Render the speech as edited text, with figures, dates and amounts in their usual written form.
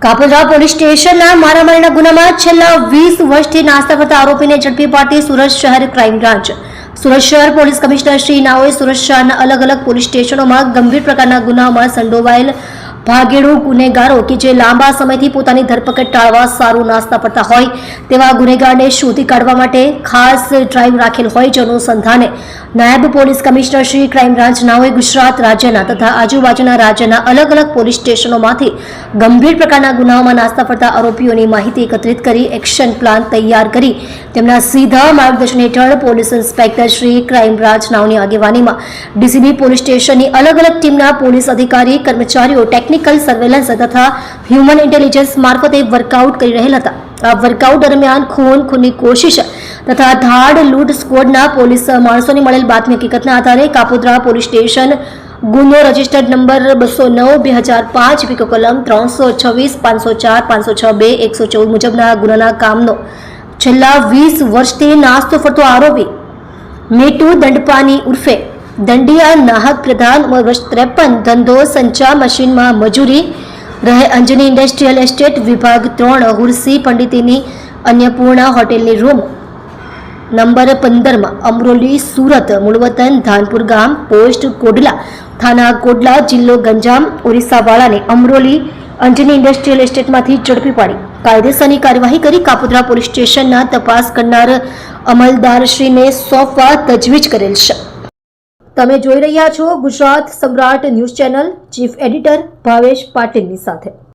Kapodra police સ્ટેશનના મારામારીના ગુનામાં છેલ્લા 20 વર્ષથી નાસ્તા ફરતા આરોપીને ઝડપી પાડતી સુરત શહેર ક્રાઇમ બ્રાન્ચ. સુરત શહેર પોલીસ કમિશનર શ્રી નાઓએ સુરત શહેરના અલગ અલગ પોલીસ સ્ટેશનોમાં ગંભીર પ્રકારના ગુનાઓમાં સંડોવાયેલ ભાગેડુ ગુનેગારો કે જે લાંબા સમયથી પોતાની ધરપકડ ટાળવા સારું નાસ્તા પડતા હોય તેવા ગુનેગારને શોધી કાઢવા માટે ખાસ ડ્રાઈવ રાખેલ હોય, જેનું અનુસંધાને નાયબ police commissioner Shri crime branch નાઓએ ગુજરાત રાજ્યના તથા આજુબાજુના રાજ્યના અલગ અલગ પોલીસ સ્ટેશનોમાંથી ગંભીર પ્રકારના ગુનાઓમાં નાસ્તા પડતા આરોપીઓની માહિતી એકત્રિત કરી એક્શન પ્લાન તૈયાર કરી તેમના સીધા માર્ગદર્શન હેઠળ police inspector Shri crime branch નાઓની આગેવાનીમાં ડીસીબી પોલીસ સ્ટેશનની અલગ અલગ ટીમના પોલીસ અધિકારી કર્મચારીઓ ટેકનિકલ સર્વેલન્સ તથા હ્યુમન ઇન્ટેલિજન્સ મારફતે વર્કઆઉટ કરી રહેલ હતા. આ વર્કઆઉટ દરમિયાન ખૂનની કોશિશ તથા ધાડ લૂંટ સ્ક્વોડના પોલીસ માણસોની મળેલ બાતમી હકીકતના આધારે કાપોદ્રા પોલીસ સ્ટેશન ગુનો રજિસ્ટર્ડ નંબર 209/2005 પીકો કલમ 326 504 506 114 મુજબના ગુનાના કામનો છેલ્લા 20 વર્ષથી નાસ્તો ફરતો આરોપી મીટુ દંડપાની ઉર્ફે દંડિયા નાહક પ્રધાન વર્ષ 53 ધંધો સંચા મશીનમાં મજૂરી રહે અંજની ઇન્ડસ્ટ્રીયલ એસ્ટેટ વિભાગ 3 હુરસી પંડિતીની અન્નપૂર્ણા હોટેલની રૂમ નંબર 15 અમરોલી સુરત મૂળ વતન ધાનપુર ગામ પોસ્ટ કોડલા થાના કોડલા જિલ્લો ગંજામ ઓરિસ્સાવાળાને અમરોલી અંજની ઇન્ડસ્ટ્રીયલ એસ્ટેટમાંથી ઝડપી પાડી કાયદેસરની કાર્યવાહી કરી કાપોદ્રા પોલીસ સ્ટેશનના તપાસ કરનાર અમલદારશ્રીને સોંપવા તજવીજ કરેલ છે. તમે જોઈ રહ્યા છો ગુજરાત સમ્રાટ news channel, chief editor Bhavesh પાટીલની સાથે.